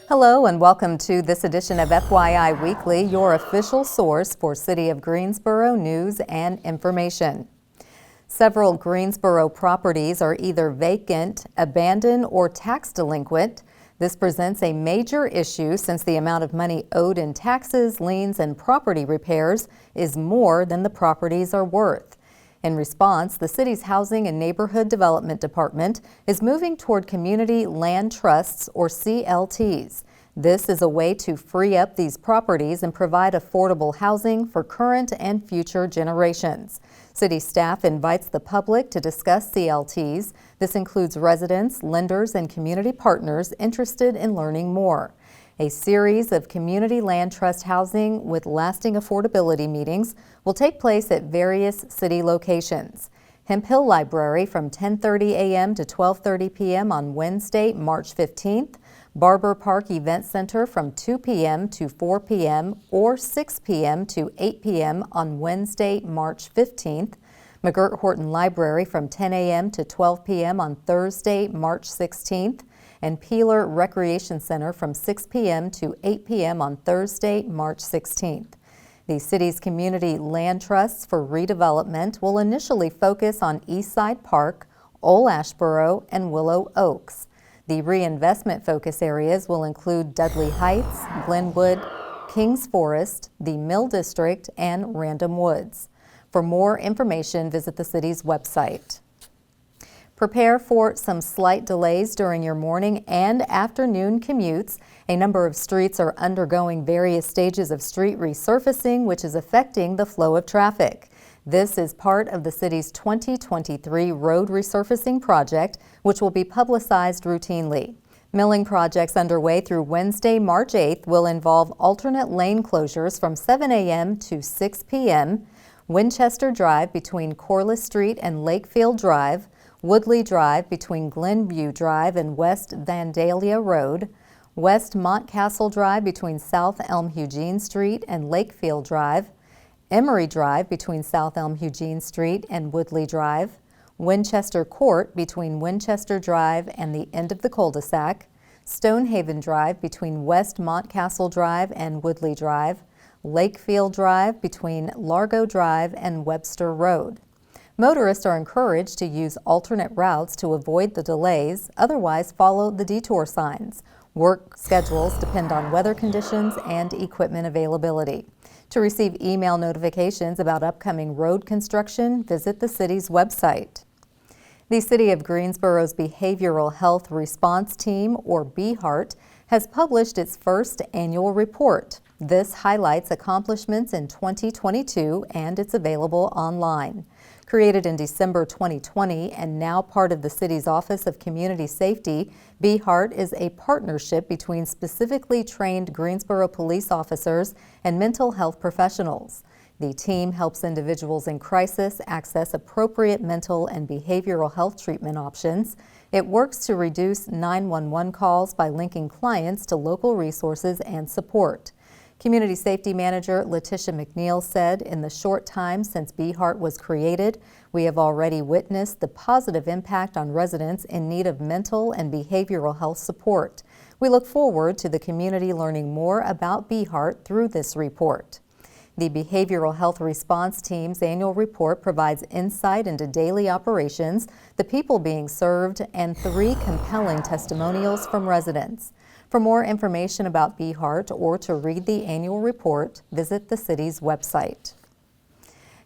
Hello and welcome to this edition of FYI Weekly, your official source for City of Greensboro news and information. Several Greensboro properties are either vacant, abandoned, or tax delinquent. This presents a major issue since the amount of money owed in taxes, liens, and property repairs is more than the properties are worth. In response, the city's Housing and Neighborhood Development Department is moving toward community land trusts, or CLTs. This is a way to free up these properties and provide affordable housing for current and future generations. City staff invites the public to discuss CLTs. This includes residents, lenders, and community partners interested in learning more. A series of community land trust housing with lasting affordability meetings will take place at various city locations. Hemp Hill Library from 10:30 a.m. to 12:30 p.m. on Wednesday, March 15th. Barber Park Event Center from 2 p.m. to 4 p.m. or 6 p.m. to 8 p.m. on Wednesday, March 15th. McGirt Horton Library from 10 a.m. to 12 p.m. on Thursday, March 16th. And Peeler Recreation Center from 6 p.m. to 8 p.m. on Thursday, March 16th. The city's community land trusts for redevelopment will initially focus on Eastside Park, Old Ashboro, and Willow Oaks. The reinvestment focus areas will include Dudley Heights, Glenwood, Kings Forest, the Mill District, and Random Woods. For more information, visit the city's website. Prepare for some slight delays during your morning and afternoon commutes. A number of streets are undergoing various stages of street resurfacing, which is affecting the flow of traffic. This is part of the city's 2023 road resurfacing project, which will be publicized routinely. Milling projects underway through Wednesday, March 8th will involve alternate lane closures from 7 a.m. to 6 p.m., Winchester Drive between Corliss Street and Lakefield Drive, Woodley Drive between Glenview Drive and West Vandalia Road, West Montcastle Drive between South Elm Eugene Street and Lakefield Drive, Emery Drive between South Elm Eugene Street and Woodley Drive, Winchester Court between Winchester Drive and the end of the cul-de-sac, Stonehaven Drive between West Montcastle Drive and Woodley Drive, Lakefield Drive between Largo Drive and Webster Road. Motorists are encouraged to use alternate routes to avoid the delays, otherwise follow the detour signs. Work schedules depend on weather conditions and equipment availability. To receive email notifications about upcoming road construction, visit the city's website. The City of Greensboro's Behavioral Health Response Team, or BHEART, has published its first annual report. This highlights accomplishments in 2022 and it's available online. Created in December 2020 and now part of the city's Office of Community Safety, BHEART is a partnership between specifically trained Greensboro police officers and mental health professionals. The team helps individuals in crisis access appropriate mental and behavioral health treatment options. It works to reduce 911 calls by linking clients to local resources and support. Community Safety Manager Letitia McNeil said, in the short time since BHEART was created, we have already witnessed the positive impact on residents in need of mental and behavioral health support. We look forward to the community learning more about BHEART through this report. The Behavioral Health Response Team's annual report provides insight into daily operations, the people being served, and 3 compelling testimonials from residents. For more information about BHEART or to read the annual report, visit the city's website.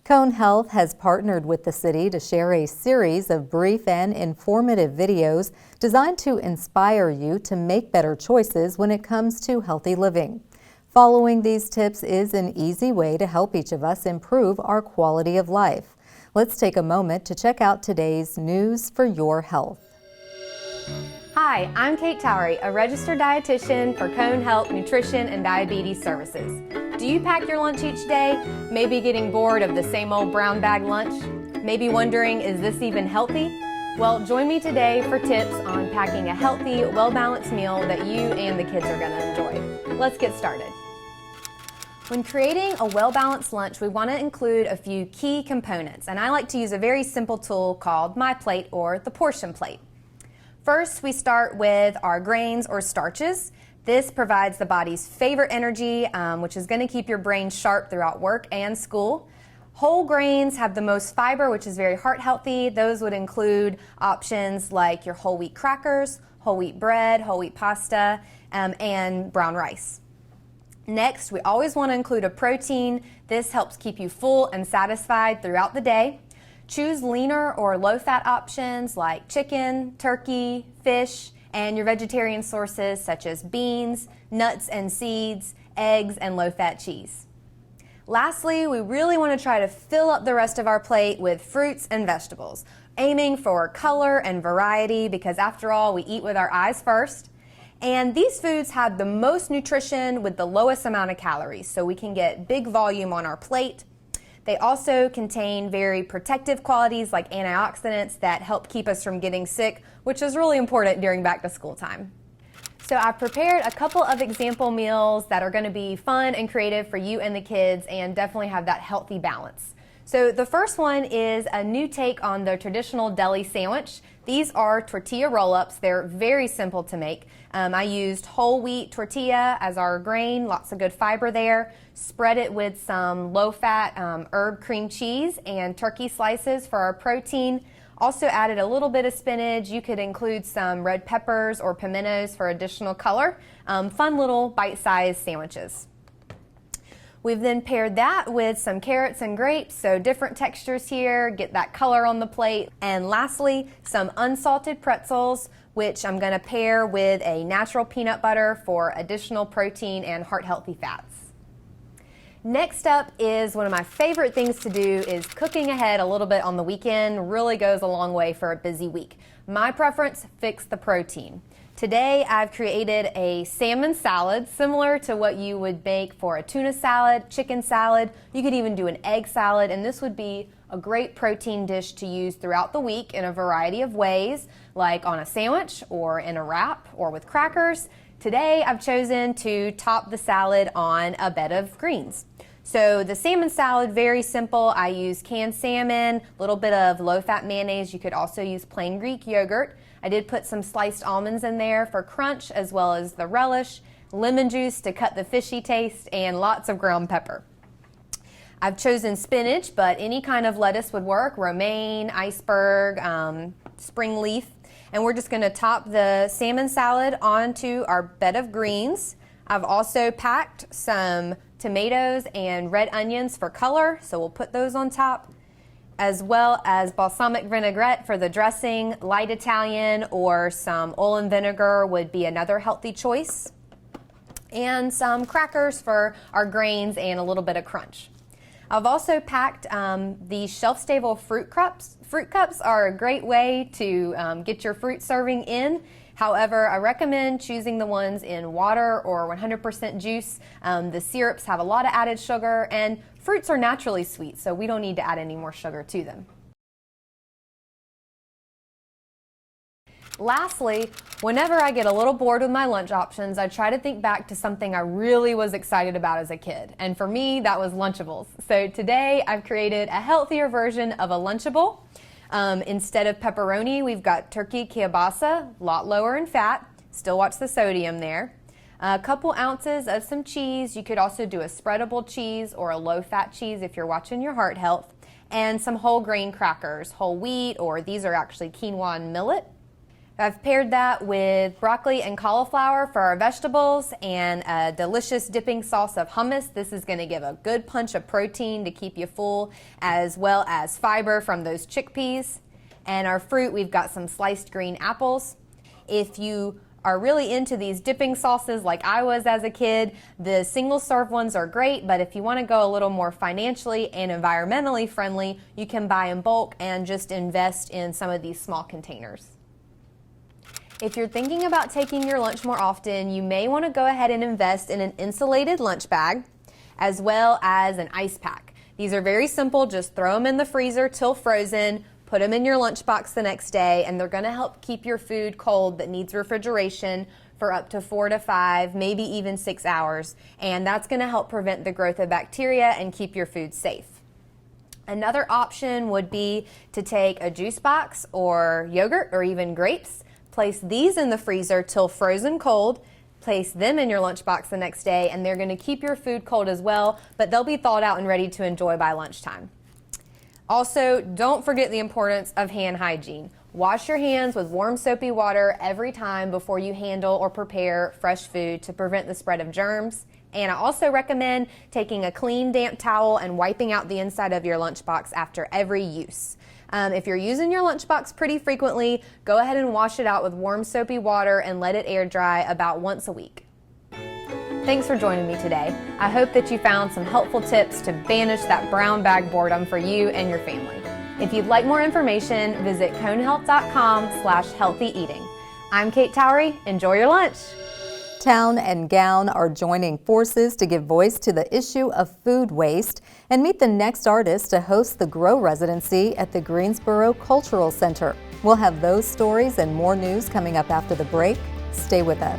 Cone Health has partnered with the city to share a series of brief and informative videos designed to inspire you to make better choices when it comes to healthy living. Following these tips is an easy way to help each of us improve our quality of life. Let's take a moment to check out today's News for Your Health. Hi, I'm Kate Towery, a registered dietitian for Cone Health Nutrition and Diabetes Services. Do you pack your lunch each day? Maybe getting bored of the same old brown bag lunch? Maybe wondering, is this even healthy? Well, join me today for tips on packing a healthy, well-balanced meal that you and the kids are going to enjoy. Let's get started. When creating a well-balanced lunch, we want to include a few key components, and I like to use a very simple tool called My Plate or the Portion Plate. First, we start with our grains or starches. This provides the body's favorite energy, which is going to keep your brain sharp throughout work and school. Whole grains have the most fiber, which is very heart healthy. Those would include options like your whole wheat crackers, whole wheat bread, whole wheat pasta, and brown rice. Next, we always want to include a protein. This helps keep you full and satisfied throughout the day. Choose leaner or low-fat options like chicken, turkey, fish, and your vegetarian sources such as beans, nuts and seeds, eggs, and low-fat cheese. Lastly, we really want to try to fill up the rest of our plate with fruits and vegetables, aiming for color and variety because after all, we eat with our eyes first. And these foods have the most nutrition with the lowest amount of calories, so we can get big volume on our plate. They also contain very protective qualities like antioxidants that help keep us from getting sick, which is really important during back to school time. So I've prepared a couple of example meals that are going to be fun and creative for you and the kids and definitely have that healthy balance. So the first one is a new take on the traditional deli sandwich. These are tortilla roll-ups. They're very simple to make. I used whole wheat tortilla as our grain, lots of good fiber there. Spread it with some low-fat herb cream cheese and turkey slices for our protein. Also added a little bit of spinach. You could include some red peppers or pimentos for additional color. Fun little bite-sized sandwiches. We've then paired that with some carrots and grapes, so different textures here, get that color on the plate. And lastly, some unsalted pretzels, which I'm going to pair with a natural peanut butter for additional protein and heart-healthy fats. Next up is one of my favorite things to do is cooking ahead a little bit on the weekend. Really goes a long way for a busy week. My preference, fix the protein. Today I've created a salmon salad similar to what you would make for a tuna salad, chicken salad. You could even do an egg salad, and this would be a great protein dish to use throughout the week in a variety of ways, like on a sandwich or in a wrap or with crackers. Today I've chosen to top the salad on a bed of greens. So the salmon salad, very simple. I use canned salmon, a little bit of low-fat mayonnaise. You could also use plain Greek yogurt. I did put some sliced almonds in there for crunch as well as the relish, lemon juice to cut the fishy taste, and lots of ground pepper. I've chosen spinach, but any kind of lettuce would work, romaine, iceberg, spring leaf. And we're just going to top the salmon salad onto our bed of greens. I've also packed some tomatoes and red onions for color, so we'll put those on top, as well as balsamic vinaigrette for the dressing. Light Italian or some oil and vinegar would be another healthy choice. And some crackers for our grains and a little bit of crunch. I've also packed these shelf-stable fruit cups. Fruit cups are a great way to get your fruit serving in. However, I recommend choosing the ones in water or 100% juice. The syrups have a lot of added sugar, and fruits are naturally sweet, so we don't need to add any more sugar to them. Lastly, whenever I get a little bored with my lunch options, I try to think back to something I really was excited about as a kid. And for me, that was Lunchables. So today I've created a healthier version of a Lunchable. Instead of pepperoni, we've got turkey kielbasa, a lot lower in fat. Still watch the sodium there. A couple ounces of some cheese. You could also do a spreadable cheese or a low-fat cheese if you're watching your heart health. And some whole grain crackers, whole wheat, or these are actually quinoa and millet. I've paired that with broccoli and cauliflower for our vegetables and a delicious dipping sauce of hummus. This is going to give a good punch of protein to keep you full, as well as fiber from those chickpeas. And our fruit, we've got some sliced green apples. If you are really into these dipping sauces like I was as a kid, the single serve ones are great, but if you want to go a little more financially and environmentally friendly, you can buy in bulk and just invest in some of these small containers. If you're thinking about taking your lunch more often, you may want to go ahead and invest in an insulated lunch bag as well as an ice pack. These are very simple. Just throw them in the freezer till frozen, put them in your lunchbox the next day, and they're going to help keep your food cold that needs refrigeration for up to 4 to 5, maybe even 6 hours. And that's going to help prevent the growth of bacteria and keep your food safe. Another option would be to take a juice box or yogurt or even grapes. Place these in the freezer till frozen cold, place them in your lunchbox the next day, and they're going to keep your food cold as well, but they'll be thawed out and ready to enjoy by lunchtime. Also, don't forget the importance of hand hygiene. Wash your hands with warm soapy water every time before you handle or prepare fresh food to prevent the spread of germs. And I also recommend taking a clean, damp towel and wiping out the inside of your lunchbox after every use. If you're using your lunchbox pretty frequently, go ahead and wash it out with warm soapy water and let it air dry about once a week. Thanks for joining me today. I hope that you found some helpful tips to banish that brown bag boredom for you and your family. If you'd like more information, visit conehealth.com/healthy eating. I'm Kate Towery. Enjoy your lunch. Town and Gown are joining forces to give voice to the issue of food waste and meet the next artist to host the Grow residency at the Greensboro Cultural Center. We'll have those stories and more news coming up after the break. Stay with us.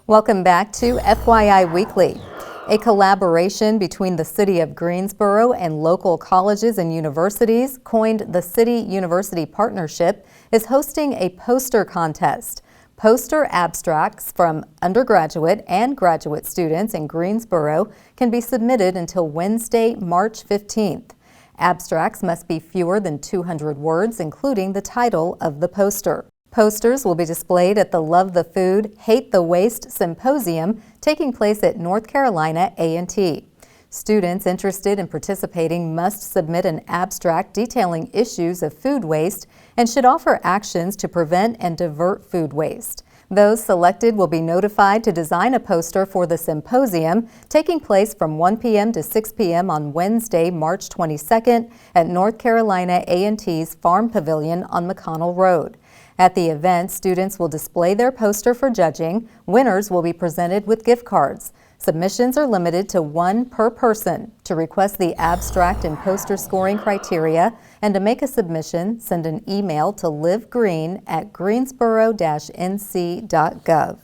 Welcome back to FYI Weekly. A collaboration between the City of Greensboro and local colleges and universities, coined the City-University Partnership, is hosting a poster contest. Poster abstracts from undergraduate and graduate students in Greensboro can be submitted until Wednesday, March 15th. Abstracts must be fewer than 200 words, including the title of the poster. Posters will be displayed at the Love the Food, Hate the Waste Symposium taking place at North Carolina A&T. Students interested in participating must submit an abstract detailing issues of food waste and should offer actions to prevent and divert food waste. Those selected will be notified to design a poster for the symposium taking place from 1 p.m. to 6 p.m. on Wednesday, March 22nd at North Carolina A&T's Farm Pavilion on McConnell Road. At the event, students will display their poster for judging. Winners will be presented with gift cards. Submissions are limited to one per person. To request the abstract and poster scoring criteria and to make a submission, send an email to livegreen@greensboro-nc.gov.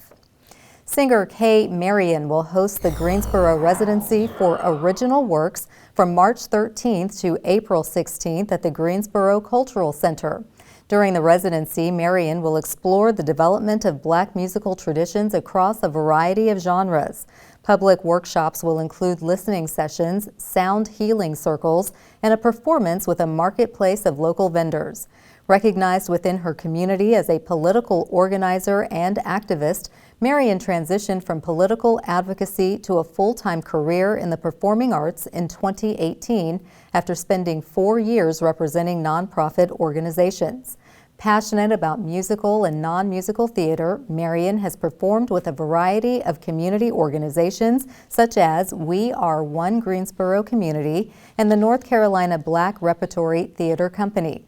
Singer Kay Marion will host the Greensboro residency for original works from March 13th to April 16th at the Greensboro Cultural Center. During the residency, Marion will explore the development of Black musical traditions across a variety of genres. Public workshops will include listening sessions, sound healing circles, and a performance with a marketplace of local vendors. Recognized within her community as a political organizer and activist, Marion transitioned from political advocacy to a full-time career in the performing arts in 2018 after spending 4 years representing nonprofit organizations. Passionate about musical and non-musical theater, Marion has performed with a variety of community organizations such as We Are One Greensboro Community and the North Carolina Black Repertory Theater Company.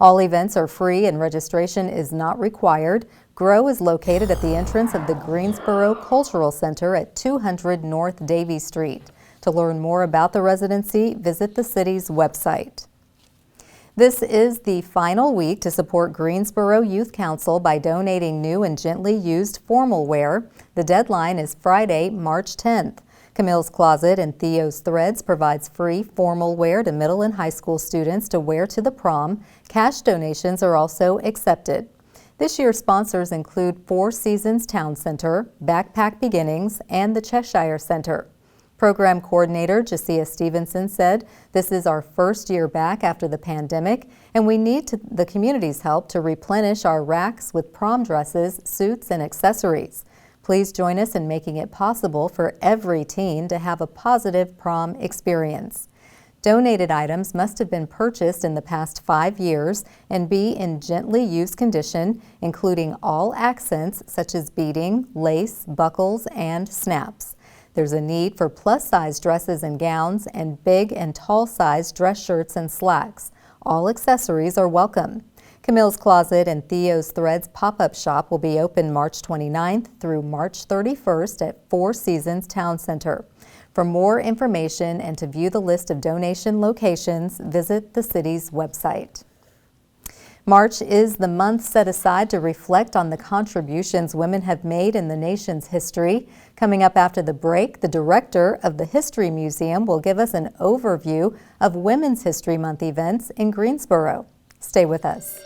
All events are free and registration is not required. Grow is located at the entrance of the Greensboro Cultural Center at 200 North Davie Street. To learn more about the residency, visit the city's website. This is the final week to support Greensboro Youth Council by donating new and gently used formal wear. The deadline is Friday, March 10th. Camille's Closet and Theo's Threads provides free formal wear to middle and high school students to wear to the prom. Cash donations are also accepted. This year's sponsors include Four Seasons Town Center, Backpack Beginnings, and the Cheshire Center. Program coordinator Jasiah Stevenson said, "This is our first year back after the pandemic, and we need the community's help to replenish our racks with prom dresses, suits, and accessories. Please join us in making it possible for every teen to have a positive prom experience." Donated items must have been purchased in the past 5 years and be in gently used condition, including all accents such as beading, lace, buckles, and snaps. There's a need for plus-size dresses and gowns and big and tall-size dress shirts and slacks. All accessories are welcome. Camille's Closet and Theo's Threads pop-up shop will be open March 29th through March 31st at Four Seasons Town Center. For more information and to view the list of donation locations, visit the city's website. March is the month set aside to reflect on the contributions women have made in the nation's history. Coming up after the break, the director of the History Museum will give us an overview of Women's History Month events in Greensboro. Stay with us.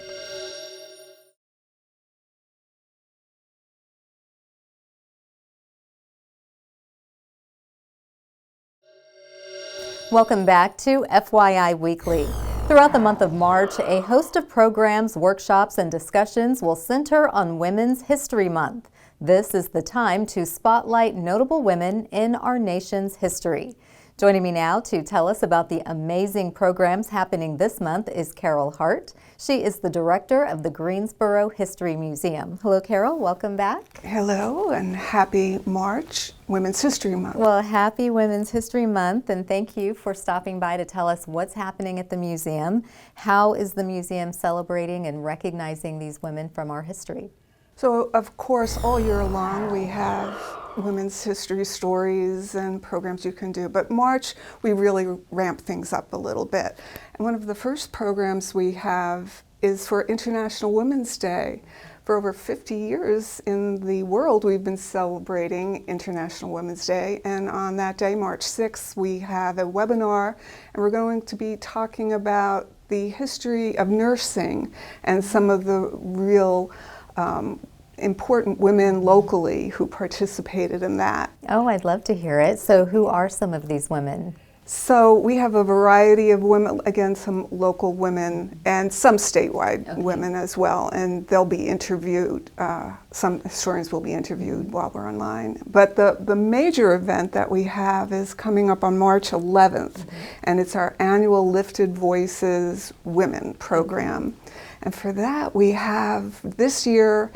Welcome back to FYI Weekly. Throughout the month of March, a host of programs, workshops, and discussions will center on Women's History Month. This is the time to spotlight notable women in our nation's history. Joining me now to tell us about the amazing programs happening this month is Carol Hart. She is the director of the Greensboro History Museum. Hello, Carol. Welcome back. Hello, and happy March, Women's History Month. Well, happy Women's History Month, and thank you for stopping by to tell us what's happening at the museum. How is the museum celebrating and recognizing these women from our history? So, of course, all year long we have women's history stories and programs you can do, but March we really ramp things up a little bit. And one of the first programs we have is for International Women's Day. For over 50 years in the world, we've been celebrating International Women's Day, and on that day, March 6th, we have a webinar, and we're going to be talking about the history of nursing and some of the real important women locally who participated in that. Oh, I'd love to hear it. So who are some of these women? So we have a variety of women, again, some local women and some statewide women as well, and they'll be interviewed. Some historians will be interviewed while we're online. But the major event that we have is coming up on March 11th, and it's our annual Lifted Voices Women program. And for that, we have this year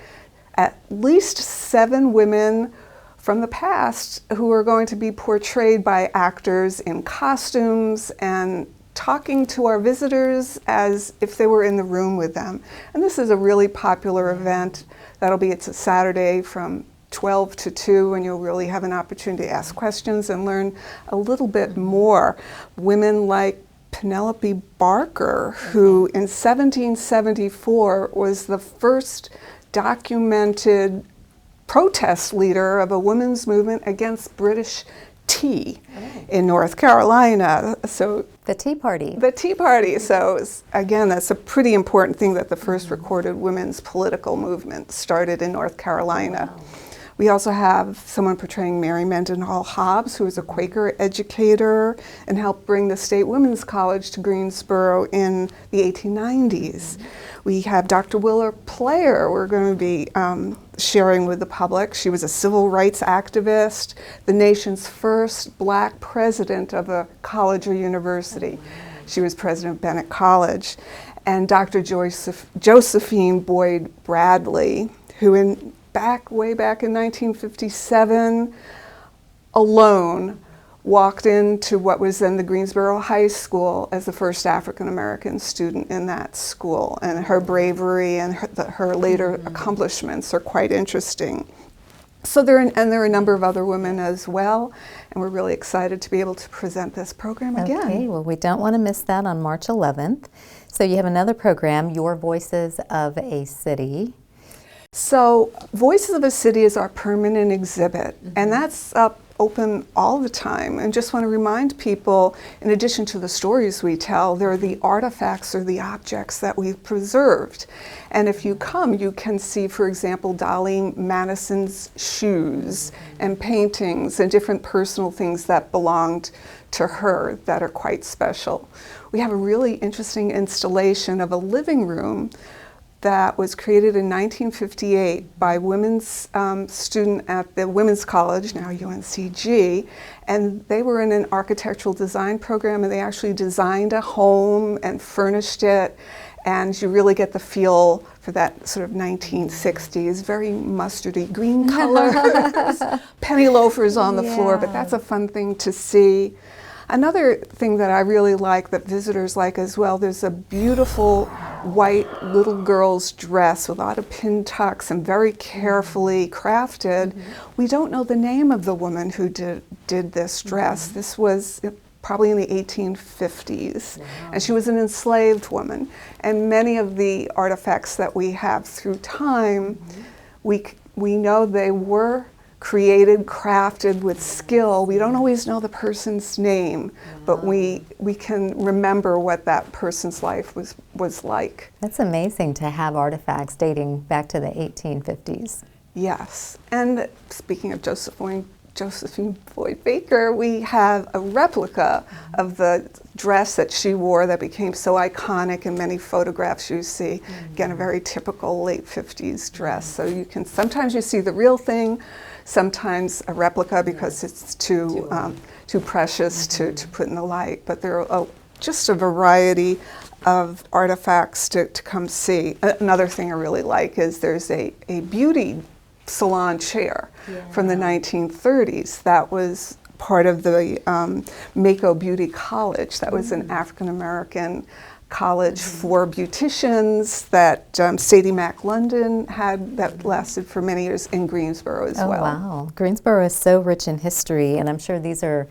at least 7 women from the past who are going to be portrayed by actors in costumes and talking to our visitors as if they were in the room with them. And this is a really popular event. It's a Saturday from 12 to 2, and you'll really have an opportunity to ask questions and learn a little bit more. Women like Penelope Barker, who in 1774 was the first documented protest leader of a women's movement against British tea in North Carolina. So the Tea Party. The Tea Party. So again, that's a pretty important thing that the first recorded women's political movement started in North Carolina. Wow. We also have someone portraying Mary Mendenhall Hobbs, who was a Quaker educator and helped bring the State Women's College to Greensboro in the 1890s. We have Dr. Willa Player we're going to be sharing with the public. She was a civil rights activist, the nation's first black president of a college or university. She was president of Bennett College. And Dr. Josephine Boyd Bradley, who way back in 1957, alone walked into what was then the Greensboro High School as the first African American student in that school. And her bravery and her later accomplishments are quite interesting. So there are a number of other women as well, and we're really excited to be able to present this program again. Okay, well, we don't want to miss that on March 11th. So you have another program, Your Voices of a City. So Voices of a City is our permanent exhibit, and that's up open all the time. And just want to remind people, in addition to the stories we tell, there are the artifacts or the objects that we've preserved. And if you come, you can see, for example, Dolly Madison's shoes and paintings and different personal things that belonged to her that are quite special. We have a really interesting installation of a living room that was created in 1958 by a women's student at the Women's College, now UNCG, and they were in an architectural design program, and they actually designed a home and furnished it, and you really get the feel for that sort of 1960s, very mustardy green colors, penny loafers on the floor, but that's a fun thing to see. Another thing that I really like, that visitors like as well, there's a beautiful white little girl's dress with a lot of pin tucks and very carefully crafted. We don't know the name of the woman who did this dress. This was probably in the 1850s. Wow. And she was an enslaved woman. And many of the artifacts that we have through time, we know they were created, crafted with skill. We don't always know the person's name, but we can remember what that person's life was like. That's amazing to have artifacts dating back to the 1850s. Yes, and speaking of Josephine Floyd Baker, we have a replica of the dress that she wore that became so iconic in many photographs you see. Again, a very typical late 50s dress. So you can, sometimes you see the real thing, sometimes a replica because it's too precious to put in the light. But there are just a variety of artifacts to come see. Another thing I really like is there's a beauty salon chair from the 1930s that was part of the Mako Beauty College. That was an African-American college for beauticians that Sadie Mack London had, that lasted for many years in Greensboro as well. Oh, wow. Greensboro is so rich in history, and I'm sure these are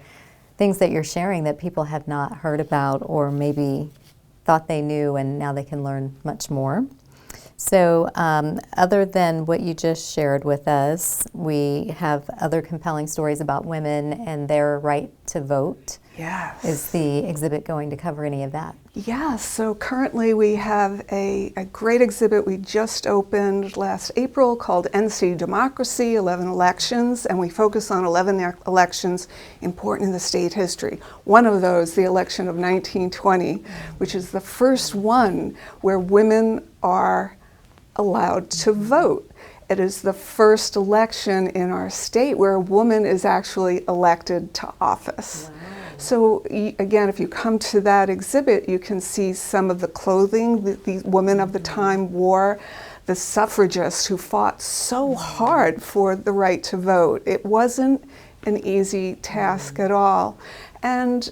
things that you're sharing that people have not heard about or maybe thought they knew, and now they can learn much more. So other than what you just shared with us, we have other compelling stories about women and their right to vote. Yes. Is the exhibit going to cover any of that? Yes, so currently we have a great exhibit we just opened last April called NC Democracy, 11 Elections, and we focus on 11 elections important in the state history. One of those, the election of 1920, which is the first one where women are allowed to vote. It is the first election in our state where a woman is actually elected to office. Wow. So again, if you come to that exhibit, you can see some of the clothing that the women of the time wore, the suffragists who fought so hard for the right to vote. It wasn't an easy task at all. And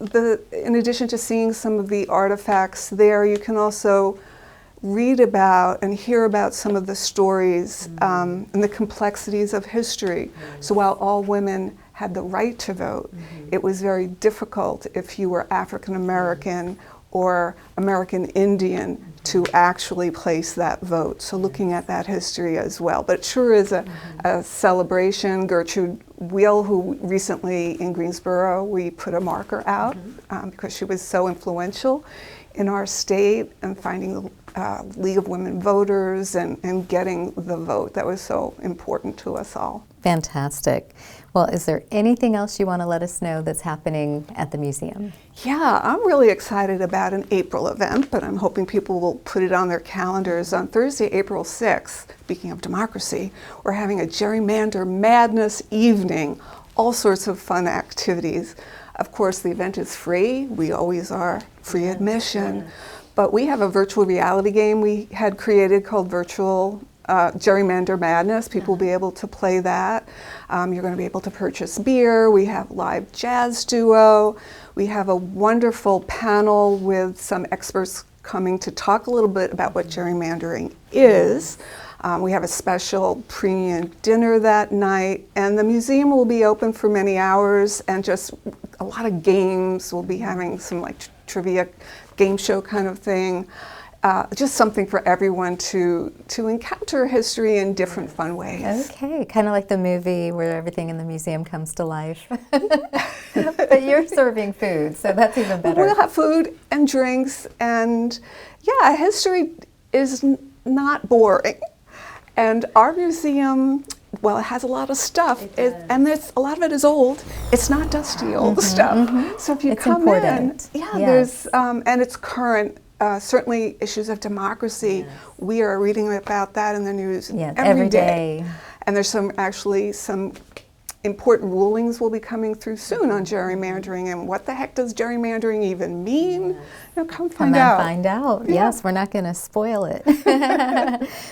in addition to seeing some of the artifacts there, you can also read about and hear about some of the stories and the complexities of history. So while all women had the right to vote, it was very difficult if you were African American or American Indian to actually place that vote. So looking at that history as well. But it sure is a celebration. Gertrude Wheel, who recently in Greensboro, we put a marker out because she was so influential in our state and finding the League of Women Voters and getting the vote. That was so important to us all. Fantastic. Well, is there anything else you want to let us know that's happening at the museum? Yeah, I'm really excited about an April event, but I'm hoping people will put it on their calendars. On Thursday, April 6th, speaking of democracy, we're having a Gerrymander Madness evening, all sorts of fun activities. Of course, the event is free. We always are free admission. But we have a virtual reality game we had created called Virtual Gerrymander Madness. People will be able to play that. You're going to be able to purchase beer. We have live jazz duo. We have a wonderful panel with some experts coming to talk a little bit about what gerrymandering is. We have a special premium dinner that night, and the museum will be open for many hours, and just a lot of games. We'll be having some like trivia game show kind of thing. Just something for everyone to encounter history in different fun ways. Okay, kind of like the movie where everything in the museum comes to life. But you're serving food, so that's even better. We'll have food and drinks, and yeah, history is not boring. And our museum, well, it has a lot of stuff, and a lot of it is old. It's not dusty old stuff. So if you come important. in, there's, and it's current. Certainly issues of democracy, we are reading about that in the news every day. And there's some important rulings will be coming through soon on gerrymandering, and what the heck does gerrymandering even mean? Come find out. Yes, we're not going to spoil it.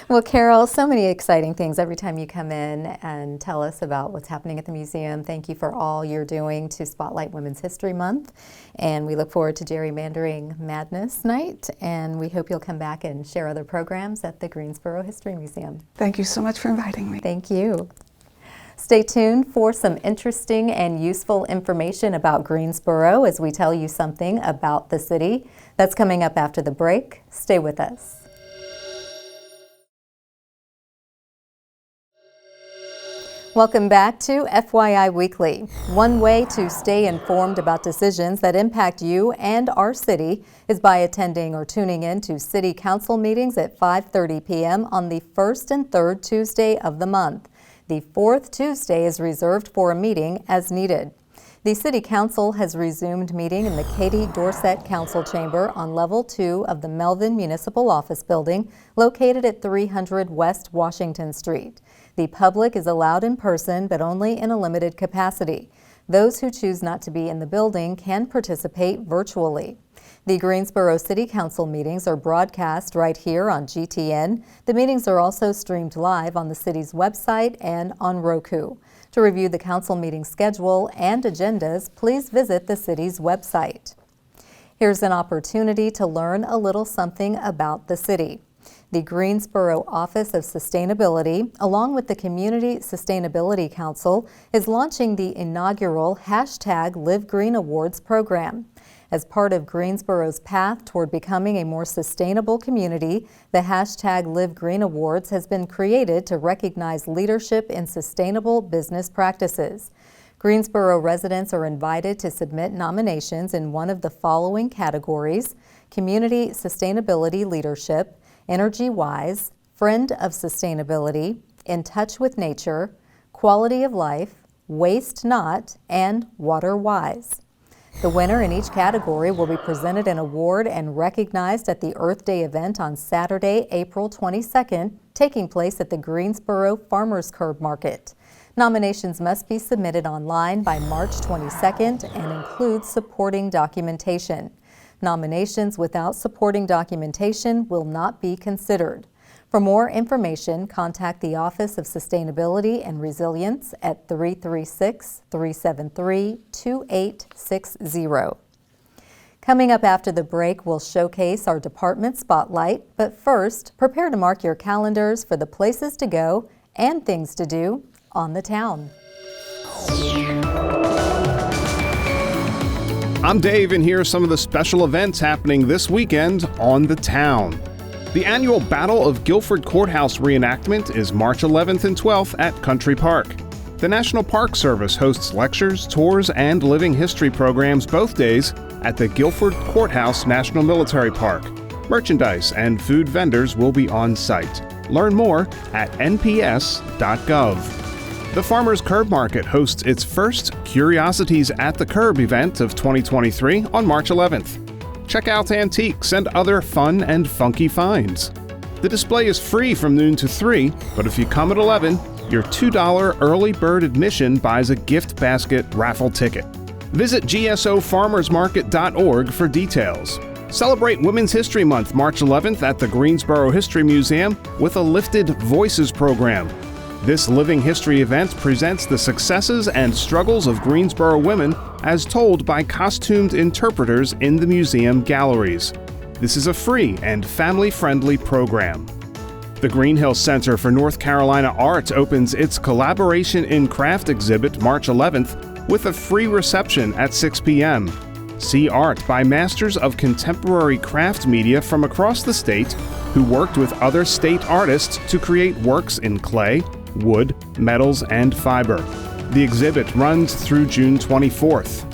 Well, Carol, so many exciting things every time you come in and tell us about what's happening at the museum. Thank you for all you're doing to spotlight Women's History Month, and we look forward to Gerrymandering Madness Night, and we hope you'll come back and share other programs at the Greensboro History Museum. Thank you so much for inviting me. Thank you. Stay tuned for some interesting and useful information about Greensboro as we tell you something about the city. That's coming up after the break. Stay with us. Welcome back to FYI Weekly. One way to stay informed about decisions that impact you and our city is by attending or tuning in to City Council meetings at 5:30 p.m. on the first and third Tuesday of the month. The fourth Tuesday is reserved for a meeting as needed. The City Council has resumed meeting in the Katie Dorset Council Chamber on Level 2 of the Melvin Municipal Office Building located at 300 West Washington Street. The public is allowed in person, but only in a limited capacity. Those who choose not to be in the building can participate virtually. The Greensboro City Council meetings are broadcast right here on GTN. The meetings are also streamed live on the city's website and on Roku. To review the council meeting schedule and agendas, please visit the city's website. Here's an opportunity to learn a little something about the city. The Greensboro Office of Sustainability, along with the Community Sustainability Council, is launching the inaugural #LiveGreen Awards program. As part of Greensboro's path toward becoming a more sustainable community, the #LiveGreen Awards has been created to recognize leadership in sustainable business practices. Greensboro residents are invited to submit nominations in one of the following categories: Community Sustainability Leadership, Energy Wise, Friend of Sustainability, In Touch with Nature, Quality of Life, Waste Not, and Water Wise. The winner in each category will be presented an award and recognized at the Earth Day event on Saturday, April 22nd, taking place at the Greensboro Farmers Curb Market. Nominations must be submitted online by March 22nd and include supporting documentation. Nominations without supporting documentation will not be considered. For more information, contact the Office of Sustainability and Resilience at 336-373-2860. Coming up after the break, we'll showcase our department spotlight, but first, prepare to mark your calendars for the places to go and things to do on the town. I'm Dave, and here are some of the special events happening this weekend on the town. The annual Battle of Guilford Courthouse reenactment is March 11th and 12th at Country Park. The National Park Service hosts lectures, tours, and living history programs both days at the Guilford Courthouse National Military Park. Merchandise and food vendors will be on site. Learn more at nps.gov. The Farmers Curb Market hosts its first Curiosities at the Curb event of 2023 on March 11th. Check out antiques and other fun and funky finds. The display is free from noon to 3, but if you come at 11, your $2 early bird admission buys a gift basket raffle ticket. Visit gsofarmersmarket.org for details. Celebrate Women's History Month March 11th at the Greensboro History Museum with a Lifted Voices program. This living history event presents the successes and struggles of Greensboro women as told by costumed interpreters in the museum galleries. This is a free and family-friendly program. The Greenhill Center for North Carolina Art opens its Collaboration in Craft exhibit March 11th with a free reception at 6 p.m. See art by masters of contemporary craft media from across the state who worked with other state artists to create works in clay, wood, metals, and fiber. The exhibit runs through June 24th.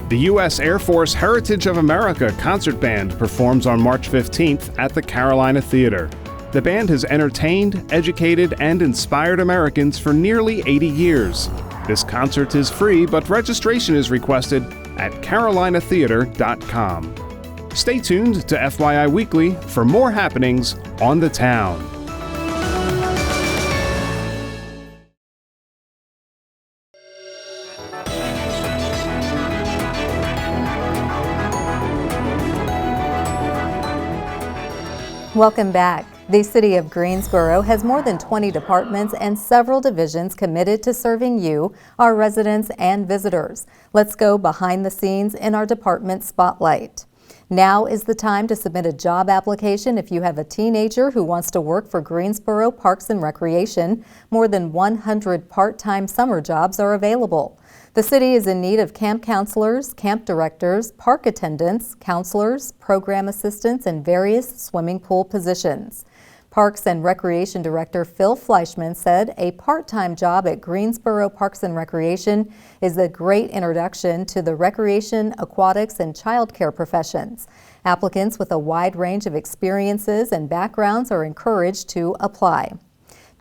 The U.S. Air Force Heritage of America concert band performs on March 15th at the Carolina Theater. The band has entertained, educated, and inspired Americans for nearly 80 years. This concert is free, but registration is requested at carolinatheater.com. Stay tuned to FYI Weekly for more happenings on the town. Welcome back. The City of Greensboro has more than 20 departments and several divisions committed to serving you, our residents and visitors. Let's go behind the scenes in our department spotlight. Now is the time to submit a job application if you have a teenager who wants to work for Greensboro Parks and Recreation. More than 100 part-time summer jobs are available. The city is in need of camp counselors, camp directors, park attendants, counselors, program assistants, and various swimming pool positions. Parks and Recreation Director Phil Fleischman said a part-time job at Greensboro Parks and Recreation is a great introduction to the recreation, aquatics, and childcare professions. Applicants with a wide range of experiences and backgrounds are encouraged to apply.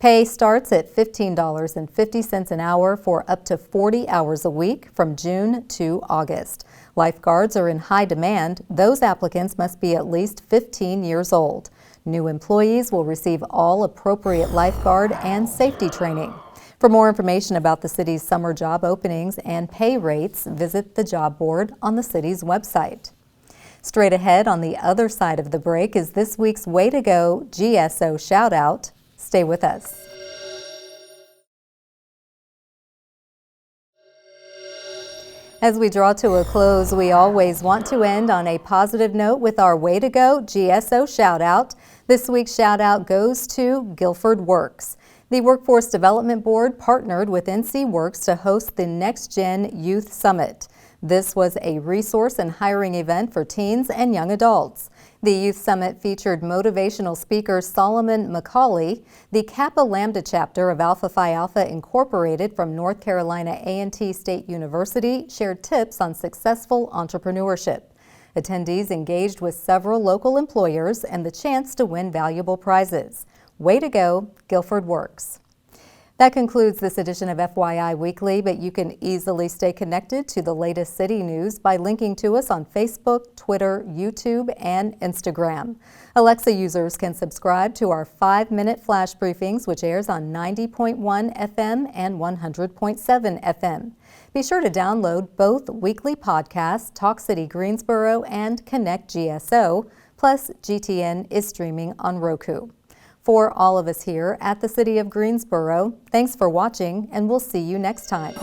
Pay starts at $15.50 an hour for up to 40 hours a week from June to August. Lifeguards are in high demand. Those applicants must be at least 15 years old. New employees will receive all appropriate lifeguard and safety training. For more information about the city's summer job openings and pay rates, visit the job board on the city's website. Straight ahead on the other side of the break is this week's Way to Go GSO shout out. Stay with us. As we draw to a close, we always want to end on a positive note with our Way to Go GSO shout out. This week's shout out goes to Guilford Works. The Workforce Development Board partnered with NC Works to host the Next Gen Youth Summit. This was a resource and hiring event for teens and young adults. The Youth Summit featured motivational speaker Solomon McCauley. The Kappa Lambda chapter of Alpha Phi Alpha Incorporated from North Carolina A&T State University shared tips on successful entrepreneurship. Attendees engaged with several local employers and the chance to win valuable prizes. Way to go, Guilford Works. That concludes this edition of FYI Weekly, but you can easily stay connected to the latest city news by linking to us on Facebook, Twitter, YouTube, and Instagram. Alexa users can subscribe to our 5-minute flash briefings, which airs on 90.1 FM and 100.7 FM. Be sure to download both weekly podcasts, Talk City Greensboro and Connect GSO, plus GTN is streaming on Roku. For all of us here at the City of Greensboro, thanks for watching, and we'll see you next time.